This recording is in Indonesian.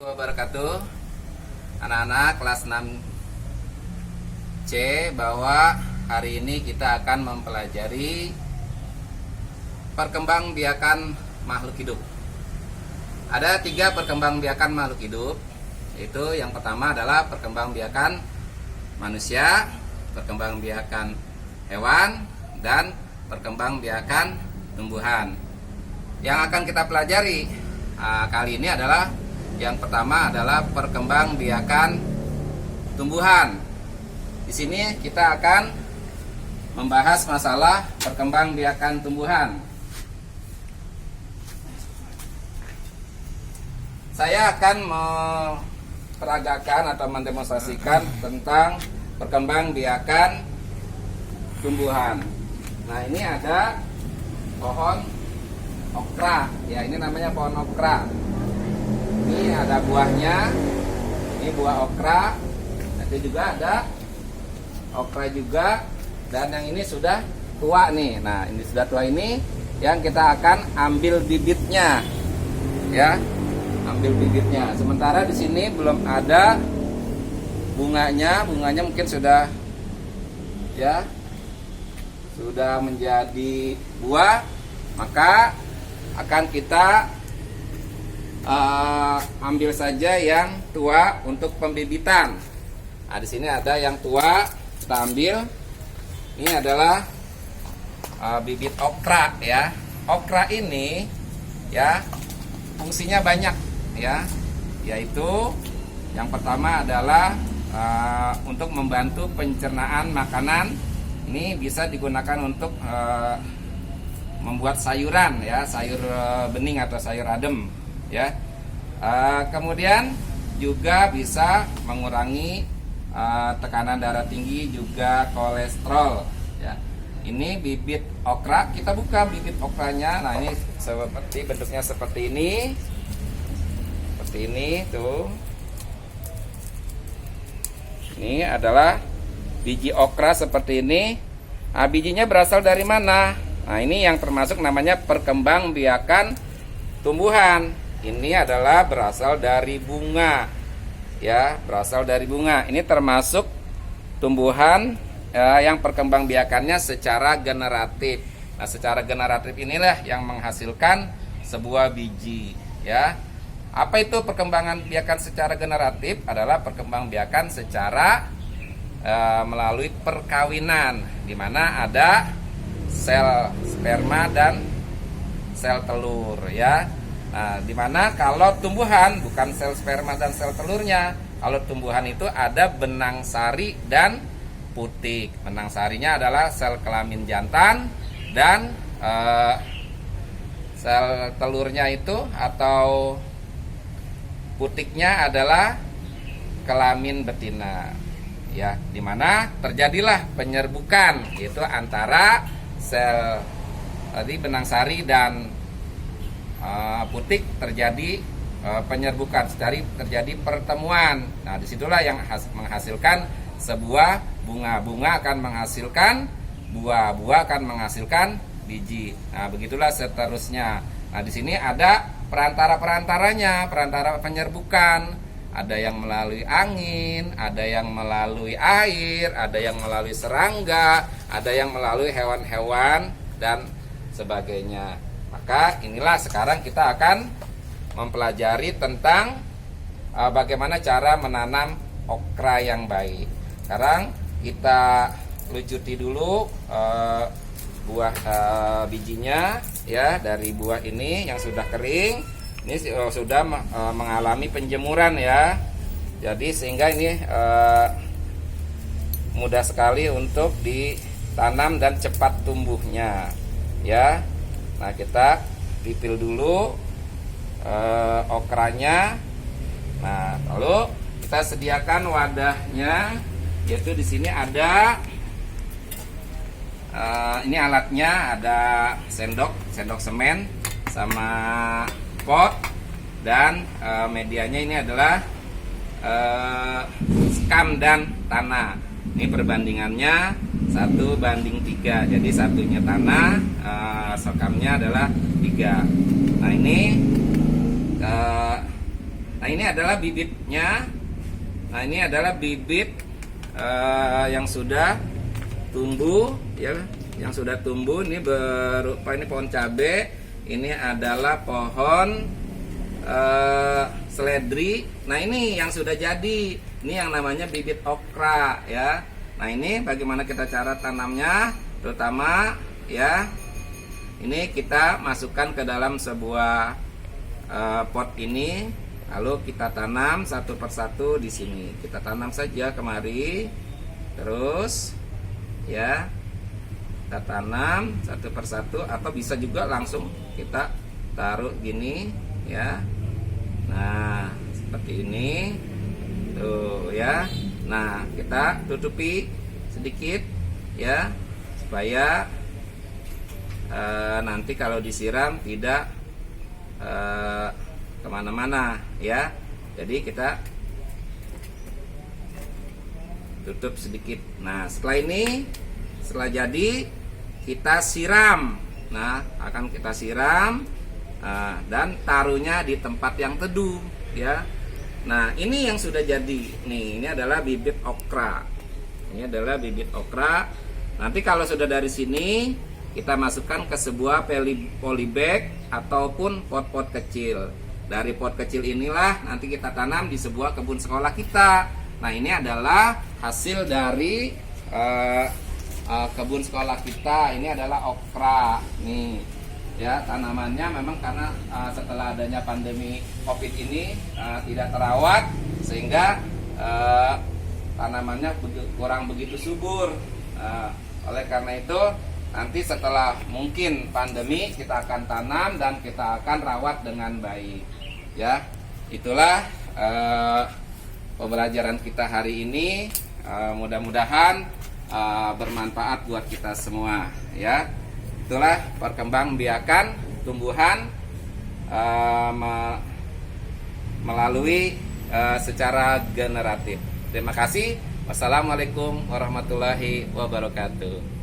Wabarakatuh. Anak-anak kelas 6C, bahwa hari ini kita akan mempelajari perkembangbiakan makhluk hidup. Ada 3 perkembangbiakan makhluk hidup, yaitu yang pertama adalah perkembangbiakan manusia, perkembangbiakan hewan, dan perkembangbiakan tumbuhan. Yang akan kita pelajari kali ini adalah yang pertama adalah perkembangbiakan tumbuhan. Di sini kita akan membahas masalah perkembangbiakan tumbuhan. Saya akan memperagakan atau mendemonstrasikan tentang perkembangbiakan tumbuhan. Nah, ini ada pohon okra, ya, ini namanya pohon okra. Ini ada buahnya, ini buah okra. Nanti juga ada okra juga, dan yang ini sudah tua nih. Nah, ini sudah tua, ini yang kita akan ambil bibitnya, ya, ambil bibitnya. Sementara di sini belum ada bunganya, bunganya mungkin sudah, ya, sudah menjadi buah, maka akan kita ambil saja yang tua untuk pembibitan. Nah, di sini ada yang tua, kita ambil. Ini adalah bibit okra, ya. Okra ini, ya, fungsinya banyak, ya, yaitu yang pertama adalah untuk membantu pencernaan makanan. Ini bisa digunakan untuk membuat sayuran, ya, sayur bening atau sayur adem, ya. Kemudian juga bisa mengurangi tekanan darah tinggi, juga kolesterol, ya. Ini bibit okra, kita buka bibit okranya. Nah, ini seperti bentuknya seperti ini tuh. Ini adalah biji okra seperti ini. Nah, bijinya berasal dari mana? Nah, ini yang termasuk namanya perkembangbiakan tumbuhan. Ini adalah berasal dari bunga, ya, berasal dari bunga. Ini termasuk tumbuhan yang perkembangbiakannya secara generatif. Nah, secara generatif inilah yang menghasilkan sebuah biji, ya. Apa itu perkembangbiakan secara generatif? Adalah perkembangbiakan secara melalui perkawinan, di mana ada sel sperma dan sel telur, ya. Nah, dimana kalau tumbuhan bukan sel sperma dan sel telurnya. Kalau tumbuhan itu ada benang sari dan putik. Benang sarinya adalah sel kelamin jantan, dan sel telurnya itu atau putiknya adalah kelamin betina, ya. Dimana terjadilah penyerbukan, yaitu antara sel tadi benang sari dan putik, terjadi penyerbukan, terjadi pertemuan. Nah, disitulah yang menghasilkan sebuah bunga. Bunga akan menghasilkan buah, buah akan menghasilkan biji. Nah, begitulah seterusnya. Nah, di sini ada perantara-perantaranya, perantara penyerbukan. Ada yang melalui angin, ada yang melalui air, ada yang melalui serangga, ada yang melalui hewan-hewan dan sebagainya. Maka inilah sekarang kita akan mempelajari tentang bagaimana cara menanam okra yang baik. Sekarang kita lucuti dulu buah bijinya, ya, dari buah ini yang sudah kering. Ini sudah mengalami penjemuran, ya. Jadi sehingga ini mudah sekali untuk ditanam dan cepat tumbuhnya, ya. Nah, kita pipil dulu okranya. Nah, lalu kita sediakan wadahnya, yaitu di sini ada ini alatnya, ada sendok semen sama pot, dan medianya ini adalah sekam dan tanah. Ini perbandingannya 1:3. Jadi satunya tanah, sekamnya adalah 3. Nah, ini Nah, ini adalah bibitnya. Nah, ini adalah bibit yang sudah tumbuh ya, yang sudah tumbuh. Ini berupa, ini pohon cabe, ini adalah pohon seledri. Nah, ini yang sudah jadi, ini yang namanya bibit okra ya. Nah, ini bagaimana kita cara tanamnya, terutama ya, ini kita masukkan ke dalam sebuah pot ini, lalu kita tanam satu persatu di sini. Kita tanam saja kemari, terus ya, kita tanam satu persatu, atau bisa juga langsung kita taruh gini ya. Nah, seperti ini tuh ya. Nah, kita tutupi sedikit ya, supaya nanti kalau disiram tidak kemana-mana ya. Jadi kita tutup sedikit. Nah, setelah ini, setelah jadi, kita siram. Nah, akan kita siram dan taruhnya di tempat yang teduh ya. Nah, ini yang sudah jadi. Nih, ini adalah bibit okra. Ini adalah bibit okra. Nanti kalau sudah dari sini, kita masukkan ke sebuah polybag ataupun pot-pot kecil. Dari pot kecil inilah nanti kita tanam di sebuah kebun sekolah kita. Nah, ini adalah hasil dari kebun sekolah kita. Ini adalah okra nih ya. Tanamannya memang karena setelah adanya pandemi COVID ini tidak terawat, sehingga tanamannya kurang begitu subur. Oleh karena itu, nanti setelah mungkin pandemi, kita akan tanam dan kita akan rawat dengan baik ya. Itulah pembelajaran kita hari ini. Mudah-mudahan bermanfaat buat kita semua ya. Itulah perkembangbiakan tumbuhan melalui secara generatif. Terima kasih. Wassalamualaikum warahmatullahi wabarakatuh.